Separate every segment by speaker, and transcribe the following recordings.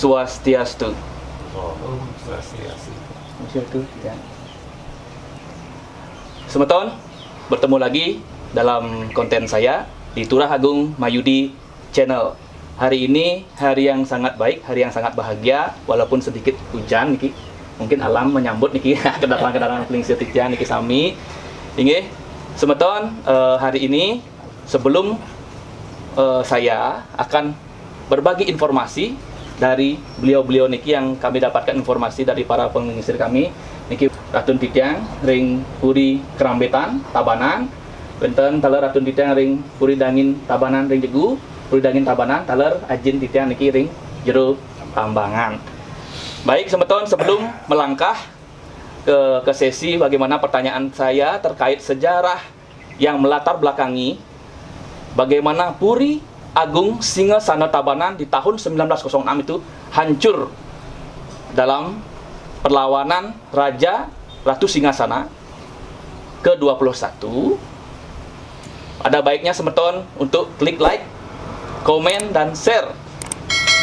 Speaker 1: Swastiastu.
Speaker 2: Om Swastiastu.
Speaker 1: Ya. Semeton, bertemu lagi dalam konten saya di Turah Agung Mayudi Channel. Hari ini hari yang sangat baik, hari yang sangat bahagia, walaupun sedikit hujan niki. Mungkin alam menyambut niki kedatangan Pelingsir Titian niki sami. Inggih, semeton, hari ini sebelum saya akan berbagi informasi dari beliau-beliau niki yang kami dapatkan informasi dari para pengisir kami niki Ratun Titiang ring Puri Kerambetan Tabanan, benten taler Ratun Titiang ring Puri Dangin Tabanan ring Jegu, Puri Dangin Tabanan taler Ajin Titiang niki ring Jero Tambangan. Baik semeton, sebelum melangkah ke sesi bagaimana pertanyaan saya terkait sejarah yang melatar belakangi bagaimana Puri Agung Singasana Tabanan di tahun 1906 itu hancur dalam perlawanan Raja Ratu Singasana ke-21. Ada baiknya semeton untuk klik like, komen, dan share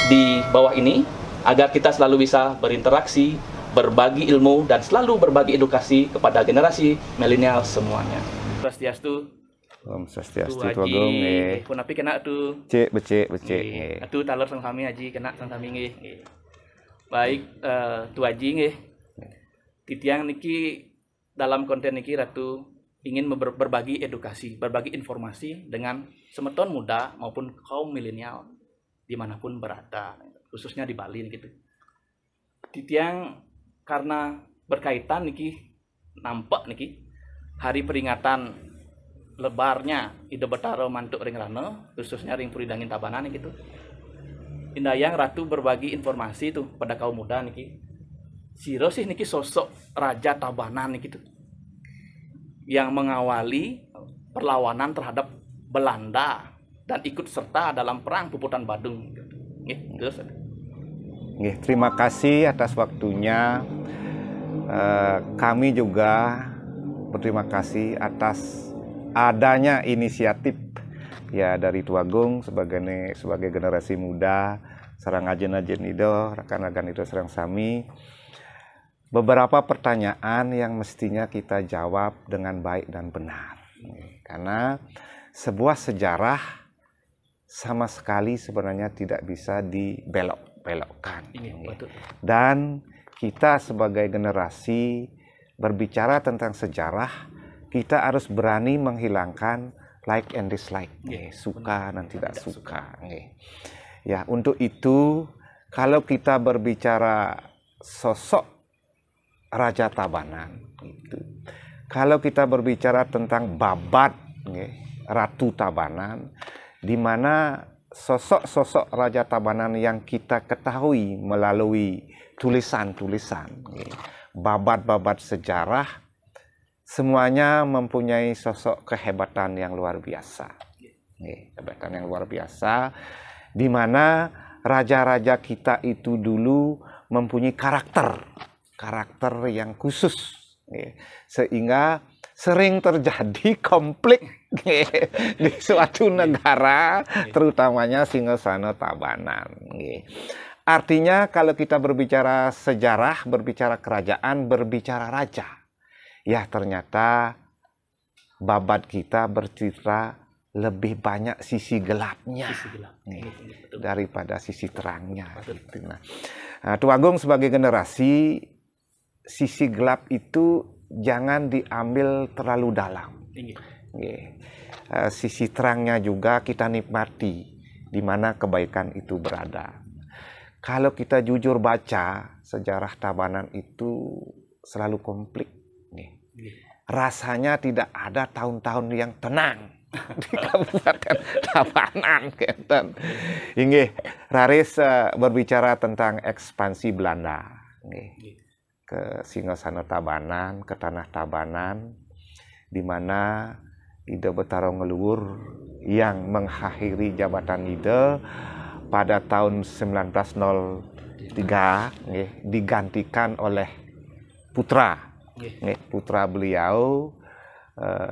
Speaker 1: di bawah ini agar kita selalu bisa berinteraksi, berbagi ilmu, dan selalu berbagi edukasi kepada generasi milenial semuanya. Swastiastu.
Speaker 3: Om Swastiastu
Speaker 1: Haji,
Speaker 3: Tuagung nggih.
Speaker 1: pun api kena tuh.
Speaker 3: Becik nggih.
Speaker 1: Atuh taler sang kami Haji kena sang kami nggih. Baik, Tu Haji nggih. Titiang niki dalam konten niki Ratu ingin berbagi edukasi, berbagi informasi dengan semeton muda maupun kaum milenial dimanapun berada, khususnya di Bali gitu. Titiang karena berkaitan niki nampak niki hari peringatan lebarnya Ida Betaro mantuk ring rane, khususnya ring Puri Dangin Tabanan gitu. Indayang Ratu berbagi informasi tuh pada kaum muda niki. Siro sih niki sosok Raja Tabanan niki tuh yang mengawali perlawanan terhadap Belanda dan ikut serta dalam perang Puputan Badung gitu.
Speaker 3: Nggih, terima kasih atas waktunya. Kami juga berterima kasih atas adanya inisiatif ya dari Tuagung sebagai generasi muda sareng ajen-ajen itu rekan-rekan itu sareng sami beberapa pertanyaan yang mestinya kita jawab dengan baik dan benar karena sebuah sejarah sama sekali sebenarnya tidak bisa dibelok-belokkan dan kita sebagai generasi berbicara tentang sejarah kita harus berani menghilangkan like and dislike, suka dan tidak suka. Ya, untuk itu kalau kita berbicara sosok Raja Tabanan, kalau kita berbicara tentang babat Ratu Tabanan, di mana sosok-sosok Raja Tabanan yang kita ketahui melalui tulisan-tulisan, babat-babat sejarah, semuanya mempunyai sosok kehebatan yang luar biasa. Kehebatan yang luar biasa, di mana raja-raja kita itu dulu mempunyai karakter yang khusus. Sehingga sering terjadi konflik di suatu negara, terutamanya Singasana Tabanan. Artinya kalau kita berbicara sejarah, berbicara kerajaan, berbicara raja, ya ternyata babat kita bercerita lebih banyak sisi gelapnya daripada sisi terangnya. Nah, Tuagung sebagai generasi, sisi gelap itu jangan diambil terlalu dalam. Sisi terangnya juga kita nikmati di mana kebaikan itu berada. Kalau kita jujur baca sejarah Tabanan itu selalu konflik. Rasanya tidak ada tahun-tahun yang tenang di Kabupaten Tabanan. Inggih, Raris berbicara tentang ekspansi Belanda ke Singasana Tabanan, ke tanah Tabanan, di mana Ida Betaro Ngeluhur yang mengakhiri jabatan Ida pada tahun 1903 digantikan oleh putra beliau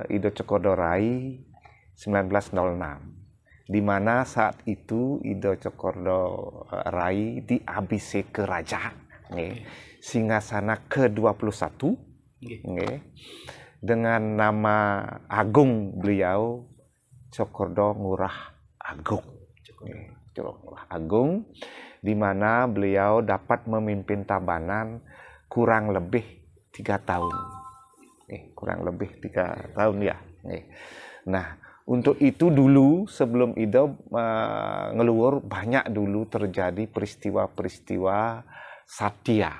Speaker 3: Ido Cokodorai 1906. di mana saat itu Ido Cokordo Rai diabise ke raja, singgasana ke-21, dengan nama agung beliau Cokordo Ngurah Agung. Ngurah Agung, di mana beliau dapat memimpin Tabanan kurang lebih 3 tahun. Kurang lebih 3 tahun ya. Nah, untuk itu dulu sebelum Ido ngeluhur banyak dulu terjadi peristiwa-peristiwa satya.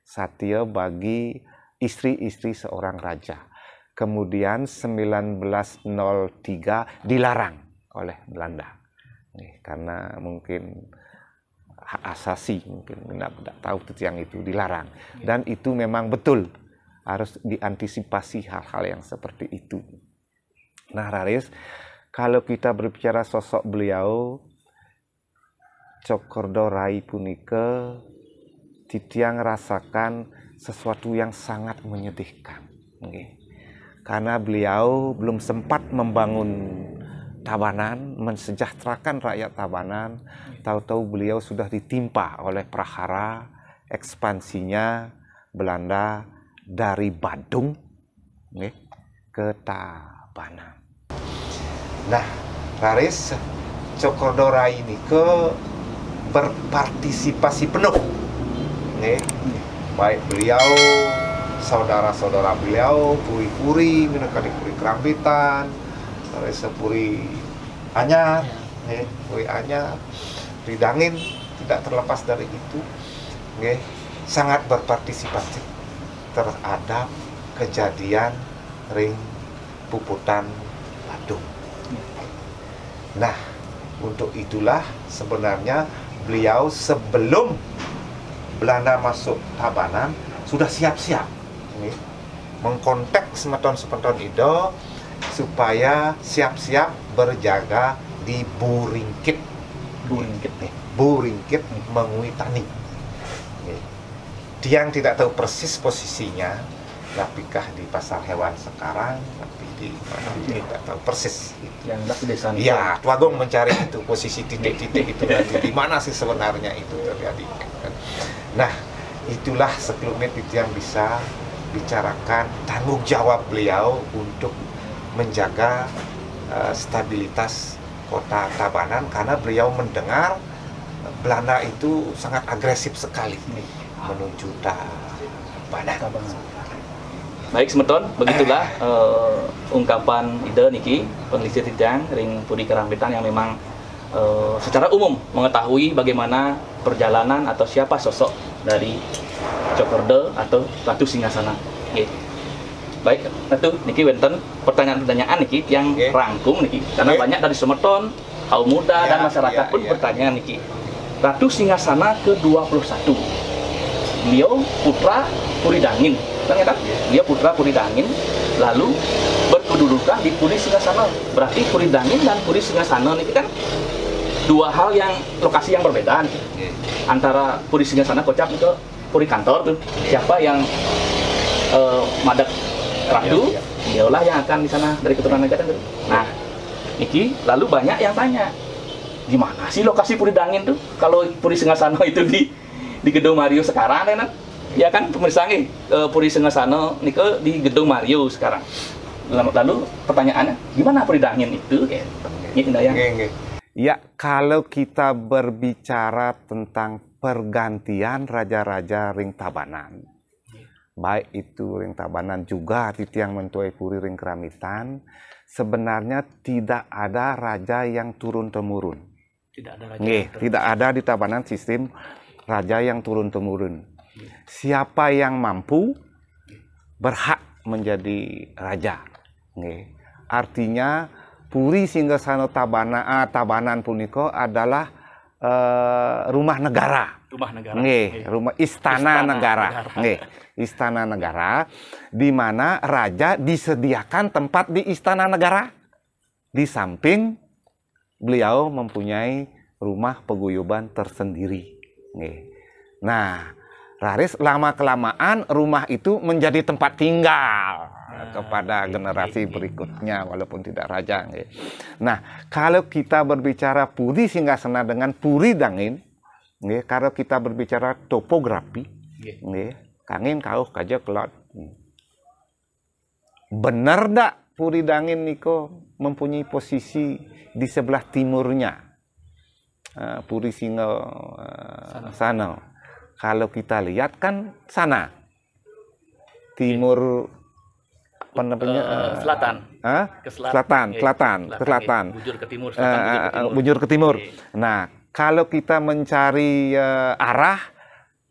Speaker 3: Satya bagi istri-istri seorang raja. Kemudian 1903 dilarang oleh Belanda. Karena mungkin hak asasi, mungkin tidak tahu yang itu dilarang. Dan itu memang betul harus diantisipasi hal-hal yang seperti itu. Nah, Raris, kalau kita berbicara sosok beliau, Cokordo Rai punika titiang rasakan sesuatu yang sangat menyedihkan. Karena beliau belum sempat membangun Tabanan, mensejahterakan rakyat Tabanan, tahu-tahu beliau sudah ditimpa oleh prahara ekspansinya Belanda dari Badung ke Tabanan. Nah, Raris, Cokordo Rai ini berpartisipasi penuh, baik beliau, saudara-saudara beliau, puri-puri, minangkali puri Kerambitan, Raris puri Anyar, puri Anyar, puri Dangin, tidak terlepas dari itu, sangat berpartisipasi terhadap kejadian ring puputan Badung. Nah, untuk itulah sebenarnya beliau sebelum Belanda masuk Tabanan sudah siap-siap mengkontak semeton-semeton Ido supaya siap-siap berjaga di Buringkit. Buringkit Menguitani. Tiang tidak tahu persis posisinya, apakah di pasar hewan sekarang, tapi di mana tidak tahu persis.
Speaker 1: Yang desa ini.
Speaker 3: Ya, Tuagong mencari itu posisi titik-titik itu nanti di mana sih sebenarnya itu terjadi. Nah, itulah sekelumit itu yang bisa bicarakan tanggung jawab beliau untuk menjaga stabilitas kota Tabanan, karena beliau mendengar Belanda itu sangat agresif sekali menuju Tabanan.
Speaker 1: Baik, semeton, begitulah ungkapan ide niki peneliti titiang ring puri Kerambitan yang memang secara umum mengetahui bagaimana perjalanan atau siapa sosok dari Cokordo atau Ratu Singgasana. Baik, itu niki wenten pertanyaan-pertanyaan niki yang rangkum niki karena banyak dari semeton, kaum muda dan masyarakat pun bertanya niki. Ratu Singgasana ke-21. Beliau putra Puri Dangin. Kan? Dia putra Puri Dangin, lalu berkedudukan di Puri Singgasana. Berarti Puri Dangin dan Puri Singgasana ini kan dua hal yang lokasi yang berbeda. Antara Puri Singgasana kocap ke Puri Kantor tuh. Siapa yang madak ratu, dialah yang akan di sana dari keturunan negara. Nah, iki lalu banyak yang tanya, di mana sih lokasi Puri Dangin tuh? Kalau Puri Singgasana itu di Gedung Mario sekarang, kan? Ya kan pemirsa nih, Puri Singgasana nike di Gedung Mario sekarang. Lalu pertanyaannya, gimana Puri Dangin itu?
Speaker 3: Ya, kalau kita berbicara tentang pergantian raja-raja ring Tabanan, baik itu ring Tabanan juga titiang mentuai Puri ring Kerambitan, sebenarnya tidak ada raja yang turun-temurun. Tidak ada di Tabanan sistem raja yang turun-temurun. Siapa yang mampu berhak menjadi raja. Artinya Puri Singgasana Tabanan puniko adalah rumah negara. Rumah istana negara. Istana negara, di mana raja disediakan tempat di istana negara. Di samping beliau mempunyai rumah paguyuban tersendiri. Nah, Raris lama-kelamaan rumah itu menjadi tempat tinggal kepada generasi berikutnya walaupun tidak raja. Nah, kalau kita berbicara Puri Singgasana dengan Puri Dangin, kalau kita berbicara topografi, kangin kauh kaja kelot. Benar dak Puri Dangin niko mempunyai posisi di sebelah timurnya Puri Singgasana. Kalau kita lihat kan sana timur apa namanya
Speaker 1: selatan. Ke
Speaker 3: selatan.
Speaker 1: Bujur ke timur, selatan
Speaker 3: bujur ke timur. Nah, kalau kita mencari arah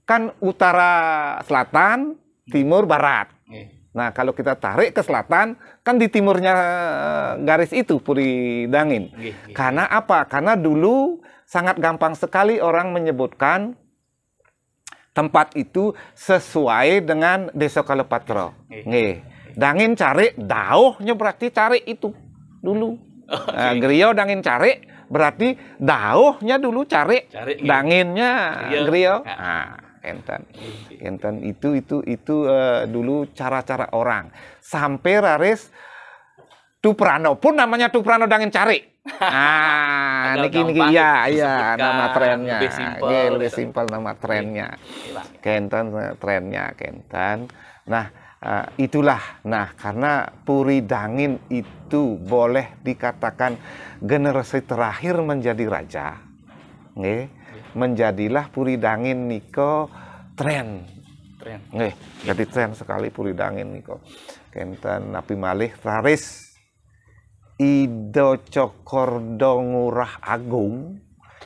Speaker 3: kan utara selatan, timur barat. Nah, kalau kita tarik ke selatan kan di timurnya garis itu Puri Dangin. Karena apa? Karena dulu sangat gampang sekali orang menyebutkan tempat itu sesuai dengan Desa Kalepatro. Dangin cari, dauhnya berarti cari itu dulu. Griyo dangin cari, berarti dauhnya dulu cari. Danginnya griyo. Enten itu dulu cara-cara orang. Sampai raris Tuprano pun namanya Tuprano dangin cari. Niki ya nama trennya. Lebih simpel nama trennya. Kenten. Nah, itulah. Nah, karena Puri Dangin itu boleh dikatakan generasi terakhir menjadi raja. Menjadilah Puri Dangin niko tren. Jadi tren sekali Puri Dangin niko. Kenten napi malih raris Ido Cokordo Ngurah Agung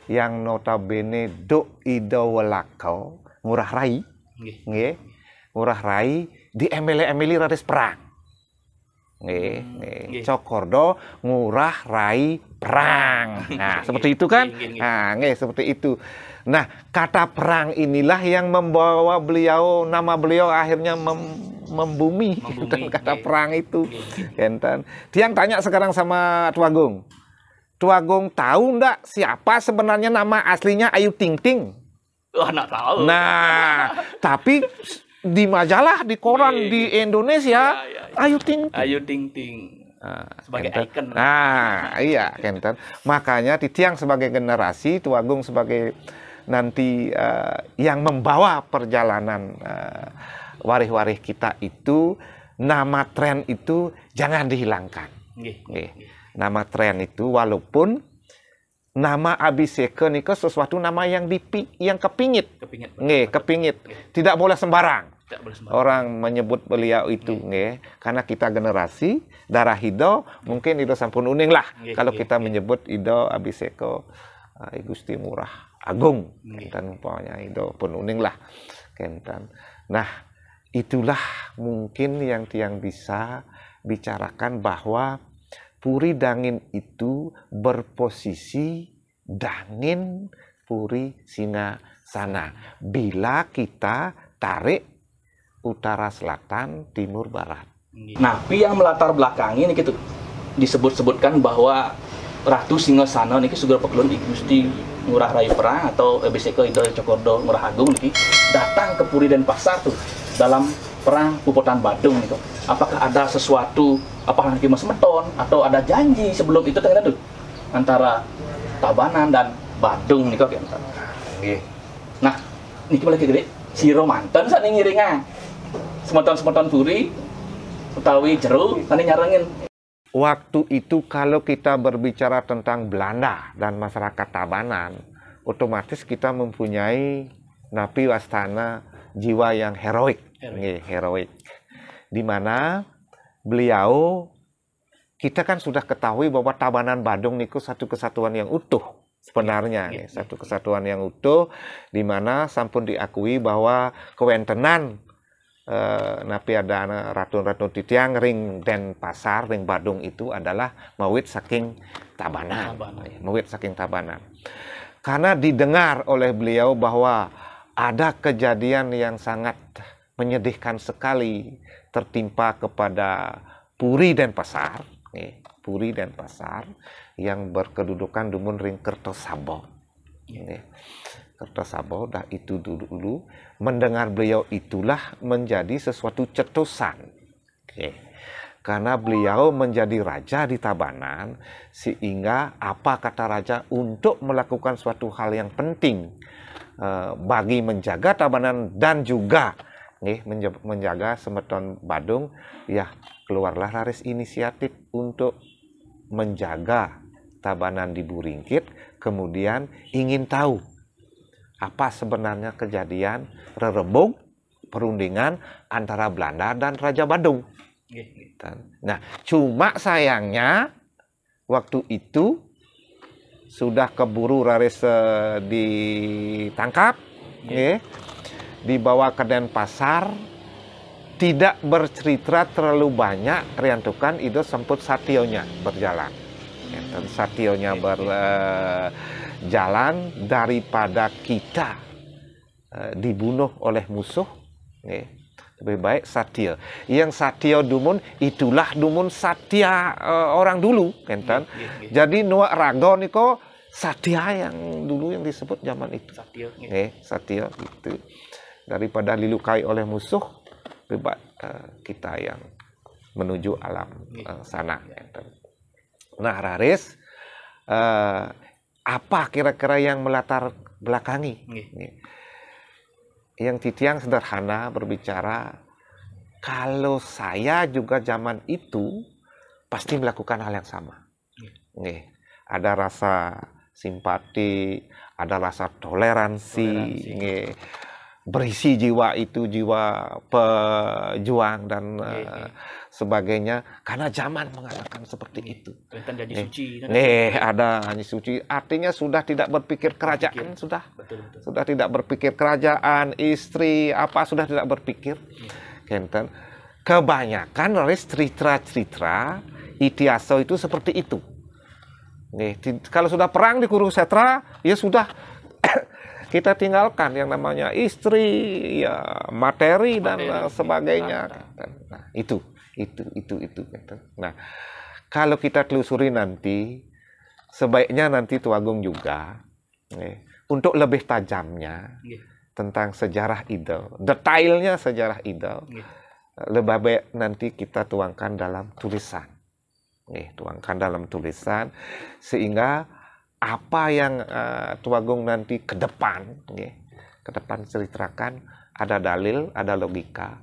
Speaker 3: yang notabene Duk Ido Welako Ngurah Rai, Ngurah Rai di emeli raris perang, Cokordo Ngurah Rai perang. Nah, seperti itu kan? Nah, seperti itu. Nah, kata perang inilah yang membawa beliau, nama beliau akhirnya membumi. Dan kata perang itu. Tiang tanya sekarang sama Tuagung. Tuagung tahu ndak siapa sebenarnya nama aslinya Ayu Ting Ting?
Speaker 1: Nggak tahu.
Speaker 3: Nah, tapi di majalah, di koran di Indonesia, Ayu Ting Ting.
Speaker 1: Ayu Ting Ting. Sebagai ikon.
Speaker 3: Nah, iya, Kenten. Makanya Titiang sebagai generasi, Tuagung sebagai nanti yang membawa perjalanan warih-warih kita itu, nama tren itu jangan dihilangkan. Nama tren itu walaupun nama Abiseka niko sesuatu nama yang kepingit. Kepingit. Tidak boleh sembarang. Orang menyebut beliau itu, karena kita generasi darah Ido, mungkin Ido sampun uning lah. Kalau kita menyebut Ido Abiseko Gusti Ngurah Agung, dan umpamanya Ido pun uning lah. Nah, itulah mungkin yang tiang bisa bicarakan bahwa Puri Dangin itu berposisi Dangin Puri Singgasana. Bila kita tarik utara, selatan, timur, barat.
Speaker 1: Nah, yang melatar belakangi ini gitu disebut-sebutkan bahwa Ratu Singgasana niki sugar pekelun Gusti Ngurah Rai Perang atau Abiseka Ido Cokordo Ngurah Agung niki datang ke Puri Denpasar tuh dalam perang Puputan Badung nih. Apakah ada sesuatu, apakah nanti Mas Meton atau ada janji sebelum itu ternyata tuh antara Tabanan dan Badung nih kok. Nah, niki lagi gede si Romanten saat ini ngiringan semeton Puri utawi jeru tadi nyarengin.
Speaker 3: Waktu itu kalau kita berbicara tentang Belanda dan masyarakat Tabanan, otomatis kita mempunyai napi wastana jiwa yang heroik. Di mana beliau, kita kan sudah ketahui bahwa Tabanan Badung niku satu kesatuan yang utuh sebenarnya, satu kesatuan yang utuh, di mana sampun diakui bahwa kewentenan napi ada ratun-ratun titiang ring Denpasar, ring Badung itu adalah mawit saking Tabanan. Mawit saking Tabanan. Karena didengar oleh beliau bahwa ada kejadian yang sangat menyedihkan sekali tertimpa kepada Puri Denpasar, Puri Denpasar yang berkedudukan dumun ring Kertosabo. Kertosabo, dah itu dulu mendengar beliau itulah menjadi sesuatu cetusan. Karena beliau menjadi raja di Tabanan, sehingga apa kata raja untuk melakukan suatu hal yang penting bagi menjaga Tabanan dan juga menjaga Semeton Badung, ya keluarlah Raris inisiatif untuk menjaga Tabanan di Buringkit, kemudian ingin tahu apa sebenarnya kejadian rerebung perundingan antara Belanda dan Raja Badung. Nah, cuma sayangnya waktu itu sudah keburu Raris ditangkap, dibawa ke Denpasar, tidak bercerita terlalu banyak, riantukan itu semput sationya berjalan. Dan sationya berjalan daripada kita dibunuh oleh musuh, lebih baik satya. Yang satya dumun itulah dumun satya orang dulu, enten. Jadi nuak raga niko satya yang dulu yang disebut zaman itu. Satya gitu. Daripada dilukai oleh musuh, lebih baik kita yang menuju alam sana, enten. Nah, Raris, apa kira-kira yang melatar belakangi? Yang titiang sederhana berbicara, kalau saya juga zaman itu pasti melakukan hal yang sama. Ada rasa simpati, ada rasa toleransi. Berisi jiwa itu jiwa pejuang dan sebagainya, karena zaman mengatakan seperti itu. Ada janji suci, artinya sudah tidak berpikir kerajaan, sudah tidak berpikir kerajaan, istri apa, sudah tidak berpikir. Kenten kebanyakan oleh cerita Itiaso itu seperti itu. Kalau sudah perang di Kurukshetra, ya sudah kita tinggalkan yang namanya istri, ya materi dan sebagainya. Nah, itu. Nah, kalau kita telusuri nanti, sebaiknya nanti Tuagung juga untuk lebih tajamnya tentang sejarah Ido, detailnya sejarah Ido, lebih baik nanti kita tuangkan dalam tulisan. Tuangkan dalam tulisan sehingga apa yang Tuagung nanti ke depan ceritakan, ada dalil, ada logika,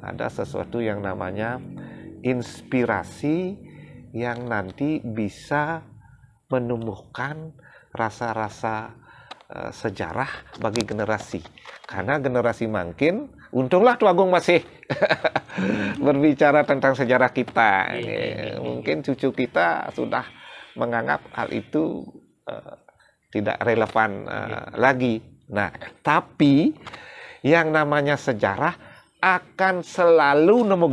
Speaker 3: ada sesuatu yang namanya inspirasi yang nanti bisa menumbuhkan rasa-rasa sejarah bagi generasi. Karena generasi makin, untunglah Tuagung masih berbicara tentang sejarah kita. Mungkin cucu kita sudah menganggap hal itu tidak relevan lagi. Nah, tapi yang namanya sejarah akan selalu nemu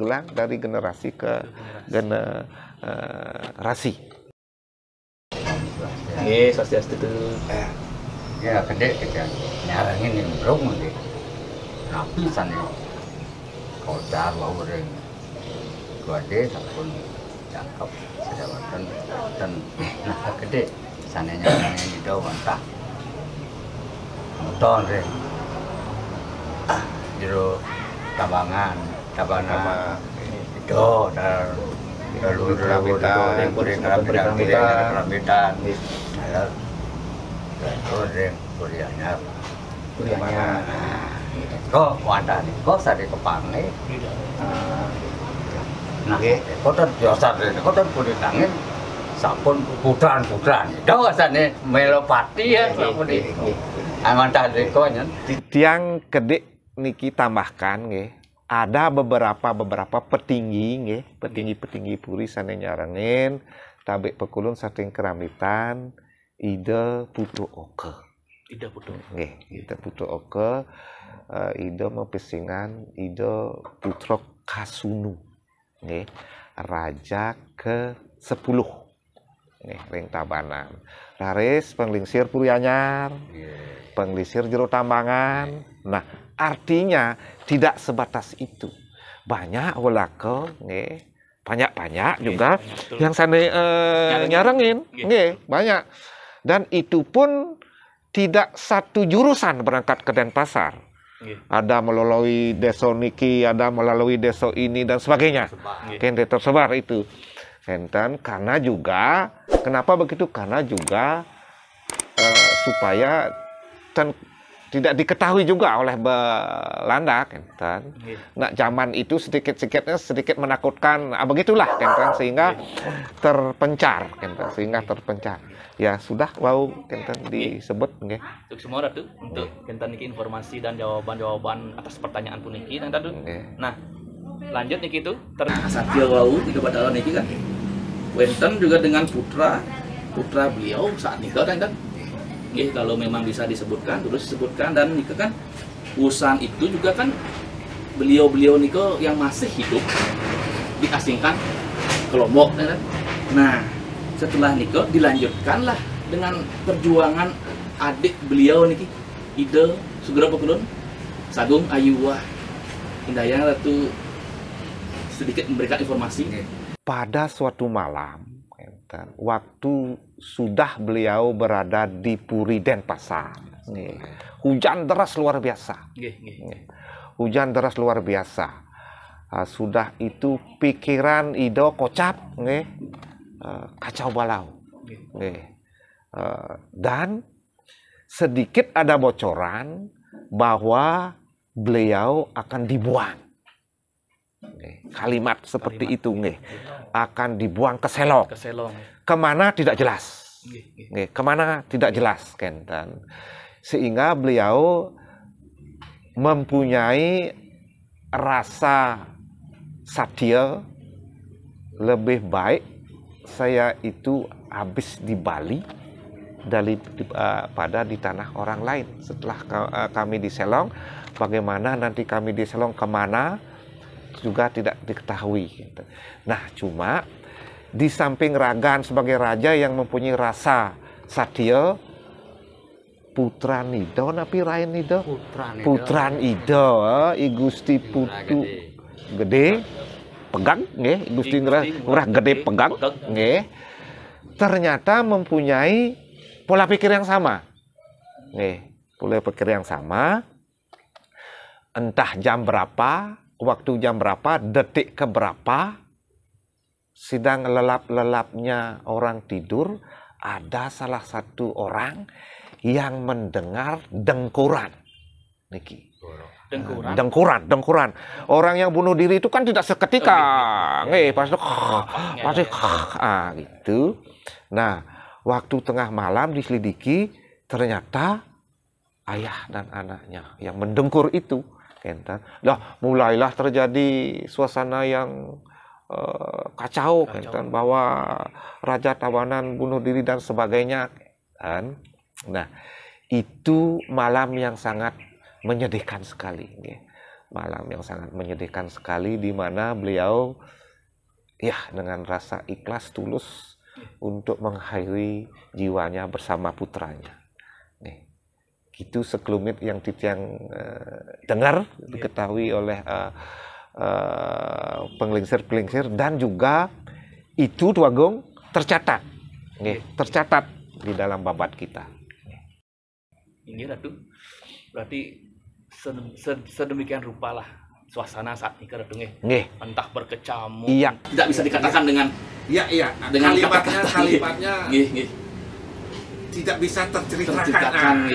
Speaker 3: gelang, dari generasi ke generasi.
Speaker 1: Swastiastu itu.
Speaker 2: Ya, gede nyarangin yang belum nih. Nabi sana kota bawa ring. Gua deh sampun cakep sedawatan dan nah gede sananya di daun mantap motor deh jero tabangan itu dan lalu kerambitan kuliahnya kok wadah nih kok sari kepang nih. Nah, kota biasa deh, kota kulit angin, sampun putran, itu asane melopati ya, sampun di, aman tadi konya.
Speaker 3: Tiang gede niki tambahkan, ada beberapa petinggi, petinggi puri sana nyarangin, tabek pekulun saking kerambitan, ide putu oke. Ide putu oke, ide mepesingan, ide putro kasunu. Raja ke-10 ring Tabanan. Raris penglingsir Purianyar, penglingsir Jero Tambangan. Nah, artinya tidak sebatas itu. Banyak ulaka, banyak juga yang sana nyarengin, banyak. Dan itu pun tidak satu jurusan berangkat ke Denpasar. Ada melalui desa niki, ada melalui desa ini dan sebagainya. Kente tersebar itu. Enten karena juga kenapa begitu? Karena juga supaya tidak diketahui juga oleh Belanda, kan? Nah, zaman itu sedikit menakutkan, begitulah, kan? Sehingga terpencar, kan? Sehingga terpencar. Ya sudah, disebut, nggih.
Speaker 1: Untuk semua Ratu, untuk tentang niki informasi dan jawaban atas pertanyaan pun niki, Ratu. Nah, lanjut niki itu Satya wau tiga pada niki kan. Wenten juga dengan putra beliau saat nikah, kan? Nggih, kalau memang bisa disebutkan terus disebutkan, dan nikah kan urusan itu juga kan beliau nikah yang masih hidup diasingkan ke Lombok, kan? Nah, setelah nikah dilanjutkanlah dengan perjuangan adik beliau niki Ida Sugro Pekulun Sagung Ayuwah Indayang Ratu sedikit memberikan informasi.
Speaker 3: Pada suatu malam, waktu sudah beliau berada di Puri Denpasar, hujan deras luar biasa. Hujan deras luar biasa. Sudah itu pikiran Ido kocap, kacau balau. Dan sedikit ada bocoran bahwa beliau akan dibuang. Kalimat seperti itu, akan dibuang ke Selong. Kemana tidak jelas. Kemana tidak jelas, kan? Sehingga beliau mempunyai rasa satya, lebih baik saya itu habis di Bali daripada di tanah orang lain. Setelah kami di Selong, bagaimana nanti kami di Selong kemana juga tidak diketahui. Nah, cuma di samping Ragan sebagai raja yang mempunyai rasa satya, putra Nido, napi Rain Nido, putra Nido, I Gusti Putu Gede Pegang, Gusti Ngurah Gede Pegang, ternyata mempunyai pola pikir yang sama, pola pikir yang sama. Entah jam berapa, waktu jam berapa, detik keberapa, sedang lelap-lelapnya orang tidur, ada salah satu orang yang mendengar dengkuran. Niki. Dengkuran. Orang yang bunuh diri itu kan tidak seketika, pasti gitu. Nah, waktu tengah malam diselidiki, ternyata ayah dan anaknya yang mendengkur itu. Mulailah terjadi suasana yang kacau. Bahwa Raja Tabanan bunuh diri dan sebagainya, kan? Nah, itu malam yang sangat menyedihkan sekali, malam yang sangat menyedihkan sekali, di mana beliau dengan rasa ikhlas tulus untuk mengakhiri jiwanya bersama putranya. Itu sekelumit yang Titiang dengar, diketahui oleh penglingsir-penglingsir, dan juga itu Tuagung tercatat, tercatat di dalam babat kita.
Speaker 1: Ini Ratu, berarti sedemikian rupa lah suasana saat nikah, Ratu, entah berkecamuk, tidak bisa dikatakan dengan dengan kalimatnya tidak bisa terceritakan,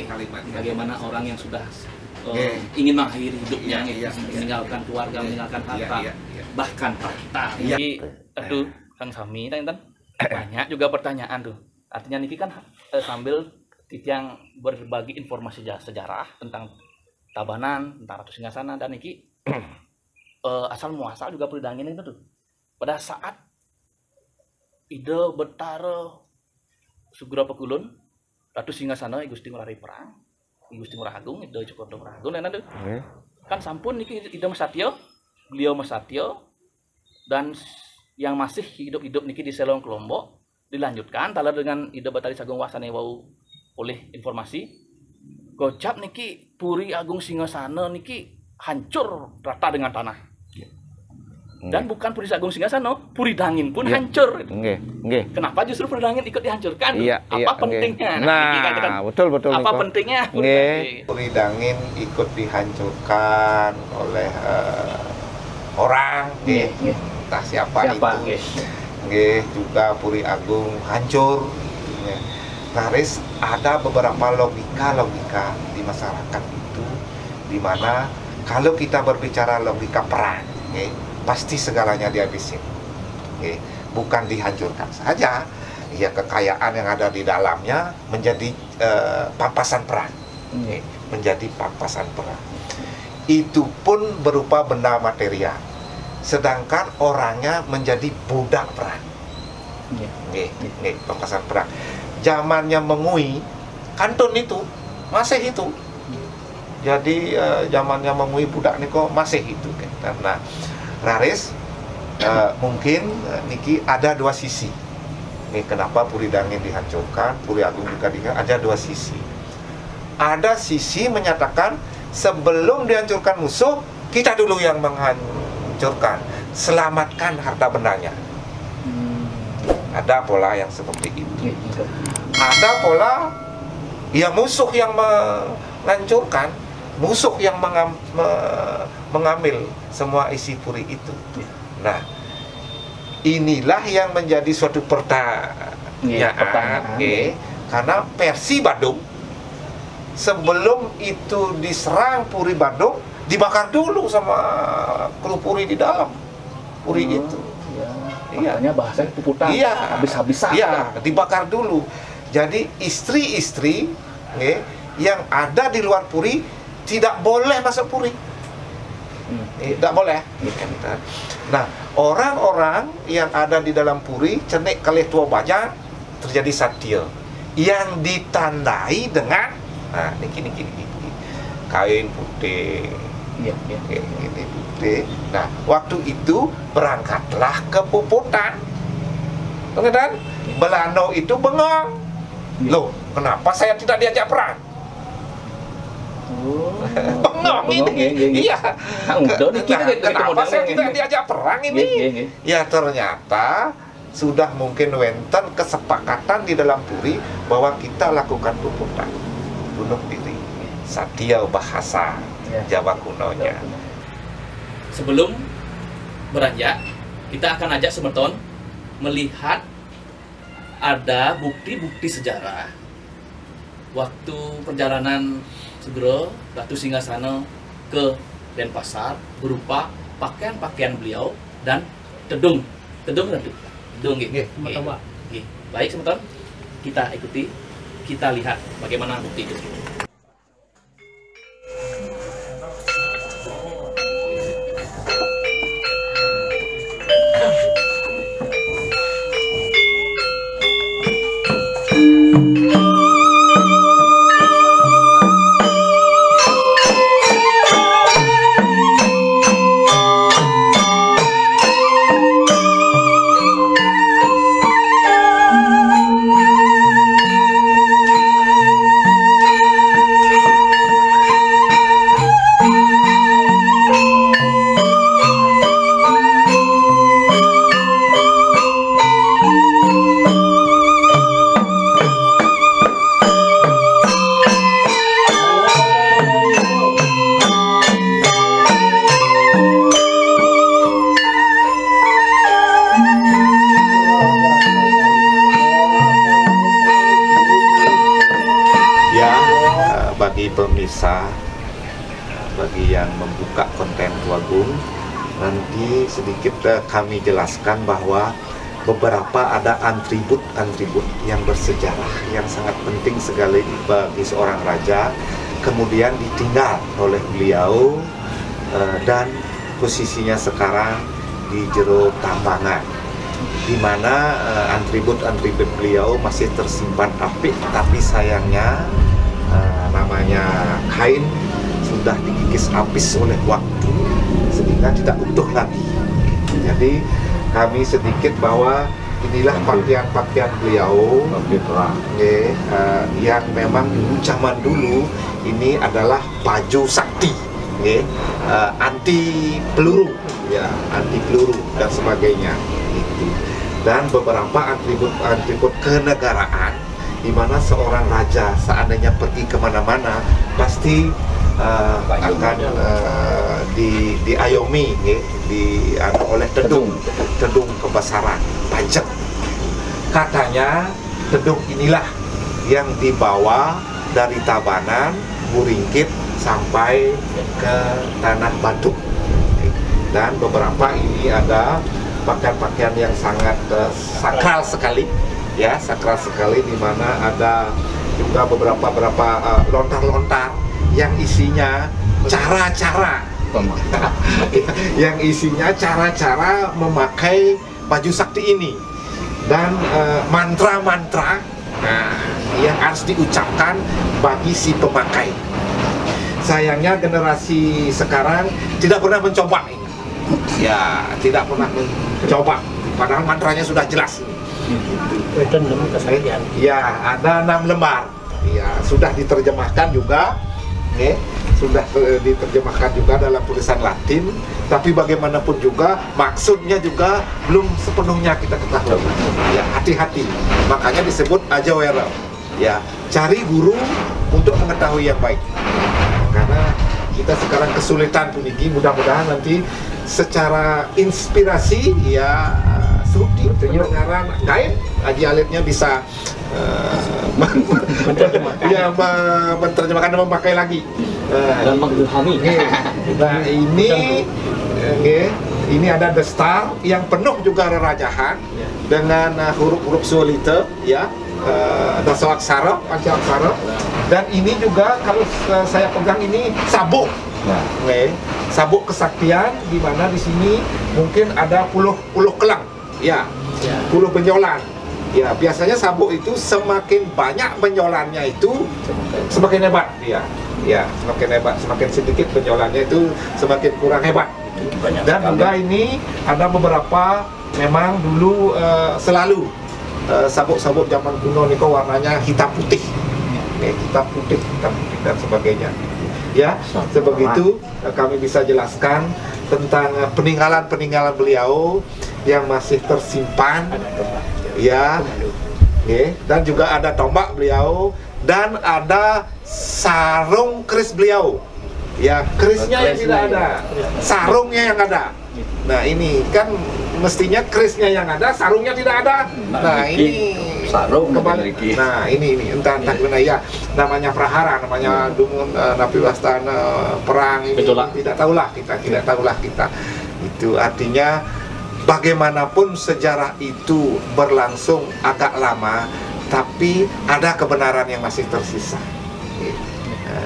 Speaker 1: kalimatnya. Bagaimana orang yang sudah ingin mengakhiri hidupnya, meninggalkan keluarga, meninggalkan harta, bahkan tahta. Jadi, aduh, Kang Sami, banyak juga pertanyaan tuh. Artinya niki kan sambil Titiang berbagi informasi sejarah tentang Tabanan, tentang Ratu Singgasana, dan niki asal muasal juga peridangin itu tuh. Pada saat Ida Betara Sugro Pekulun Ratu Singgasana Gusti Ngurah Perang, Gusti Ngurah Agung, Ida Cokordo Ngurah Agung, kan sampun niki Ida Masatyo, beliau Masatyo, dan yang masih hidup niki di Selong Lombok dilanjutkan talar dengan Ida Batari Sagung Wasane wau oleh informasi gocap niki Puri Agung Singgasana niki hancur rata dengan tanah. Dan bukan Puri Agung Singgasana, Puri Dangin pun hancur. Kenapa justru Puri Dangin ikut dihancurkan? Apa pentingnya?
Speaker 4: Nah, betul.
Speaker 1: Apa pentingnya
Speaker 3: Puri Dangin ikut dihancurkan oleh orang, entah siapa itu. Juga Puri Agung hancur. Naris ada beberapa logika di masyarakat itu, di mana kalau kita berbicara logika perang, pasti segalanya dihabisin, bukan dihancurkan saja, ya kekayaan yang ada di dalamnya menjadi pampasan perang, menjadi pampasan perang. Itu pun berupa benda material, sedangkan orangnya menjadi budak perang, pampasan perang. Zamannya Mengui, Kantun itu masih itu. Jadi zamannya Mengui budak niko masih itu kan. Karena Raris mungkin niki ada dua sisi. Nih kenapa Puri Dangin dihancurkan, Puri Agung juga dihancurkan, ada dua sisi. Ada sisi menyatakan sebelum dihancurkan musuh, kita dulu yang menghancurkan, selamatkan harta bendanya. Ada pola yang seperti itu. Ada pola ya musuh yang menghancurkan, musuh yang mengambil semua isi puri itu. Nah, inilah yang menjadi suatu pertanyaan. Karena versi Badung, sebelum itu diserang Puri Badung, dibakar dulu sama kru Puri di dalam Puri itu.
Speaker 1: Makanya bahasanya puputan, habis-habisan.
Speaker 3: Iya, dibakar dulu. Jadi istri-istri yang ada di luar Puri tidak boleh masuk Puri. Tidak boleh. Nah, orang-orang yang ada di dalam Puri, cenik kalih tua bajang, terjadi satya yang ditandai dengan niki kain putih. Ini putih. Nah, waktu itu berangkatlah ke Puputan. Kemudian Belanda itu bengong. Loh, kenapa saya tidak diajak perang? Bengong ini. Iya. Kenapa saya tidak diajak perang ini? Ya ternyata sudah mungkin wenten kesepakatan di dalam Puri bahwa kita lakukan Puputan, bunuh diri. Satya bahasa Jawa kunonya.
Speaker 1: Sebelum beranjak, kita akan ajak semeton melihat ada bukti-bukti sejarah waktu perjalanan Sugro Ratu Singgasana ke Denpasar berupa pakaian-pakaian beliau dan tedung. Baik semeton, kita ikuti, kita lihat bagaimana bukti itu.
Speaker 3: Bagi pemirsa, bagi yang membuka konten Tuagung, nanti sedikit kami jelaskan bahwa beberapa ada atribut-atribut yang bersejarah yang sangat penting sekali bagi seorang raja, kemudian ditinggal oleh beliau dan posisinya sekarang di jero tambangan, di mana atribut-atribut beliau masih tersimpan apik, tapi sayangnya namanya kain sudah digigis habis oleh waktu sehingga tidak utuh lagi. Jadi kami sedikit bahwa inilah pakaian-pakaian beliau yang memang dulu zaman dulu ini adalah baju sakti, anti peluru. ya, anti peluru dan sebagainya. Itu. Dan beberapa atribut kenegaraan, di mana seorang raja seandainya pergi kemana-mana pasti akan diayomi oleh tedung kebesaran, pajak. Katanya tedung inilah yang dibawa dari Tabanan, Buringkit sampai ke Tanah Batu. Dan beberapa ini ada pakaian-pakaian yang sangat sakral sekali, ya, sakral sekali, di mana ada juga beberapa lontar-lontar yang isinya cara-cara yang isinya cara-cara memakai baju sakti ini, dan mantra-mantra yang harus diucapkan bagi si pemakai. Sayangnya generasi sekarang tidak pernah mencoba ini. Ya, tidak pernah mencoba. Padahal mantranya sudah jelas.
Speaker 4: Itu 6 kesaksian.
Speaker 3: Ya, ada 6 lembar. Ya, sudah diterjemahkan juga. Sudah diterjemahkan juga dalam tulisan Latin. Tapi bagaimanapun juga maksudnya juga belum sepenuhnya kita ketahui. Ya, hati-hati. Makanya disebut ajawera. Ya, cari guru untuk mengetahui yang baik. Karena kita sekarang kesulitan puniki, mudah-mudahan nanti secara inspirasi ya Sudi pendengaran gaib Haji Alifnya bisa menerjemahkan dan memakai lagi
Speaker 1: dan mengilhami.
Speaker 3: Nah ini ada The Star yang penuh juga rerajahan dengan huruf-huruf suolite, ya, dasawaksara, pancaksara. Dan ini juga kalau saya pegang ini sabuk. Sabuk kesaktian, di mana di sini mungkin ada puluh kelang, ya, puluh benjolan. Ya, biasanya sabuk itu semakin banyak benjolannya itu semakin hebat dia. Ya, semakin hebat, semakin sedikit benjolannya itu semakin kurang hebat. Dan juga ini ada beberapa memang dulu selalu sabuk-sabuk zaman kuno ini kok warnanya hitam putih. Hitam putih dan sebagainya. Ya, sebegitu kami bisa jelaskan tentang peninggalan-peninggalan beliau yang masih tersimpan, ya, dan juga ada tombak beliau dan ada sarung keris beliau, ya, kerisnya yang tidak ada, sarungnya yang ada. Nah ini kan mestinya kerisnya yang ada, sarungnya tidak ada. Nah ini
Speaker 2: sarung
Speaker 3: kembali. Nah ini entah gimana ya, namanya prahara, namanya dumun napi wastana perang ini. Tidak tahulah kita. Itu artinya bagaimanapun sejarah itu berlangsung agak lama, tapi ada kebenaran yang masih tersisa.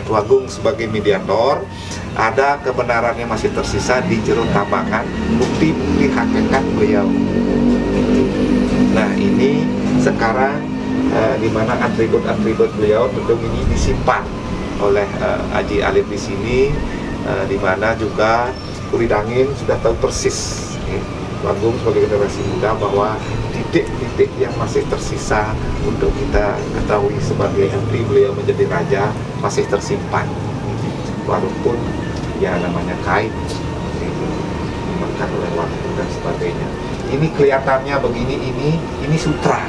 Speaker 3: Tuagung sebagai mediator, ada kebenaran yang masih tersisa di jero tambangan, bukti-bukti hakikat beliau. Nah ini sekarang di mana atribut-atribut beliau tentu ini disimpan oleh Haji Alif di sini, di mana juga Kuridangin sudah tahu persis, Tuagung sebagai generasi muda, bahwa titik-titik yang masih tersisa untuk kita ketahui sebagai bukti beliau menjadi raja masih tersimpan, walaupun ya namanya kain dimakan oleh waktu dan sebagainya. Ini kelihatannya begini, ini sutra.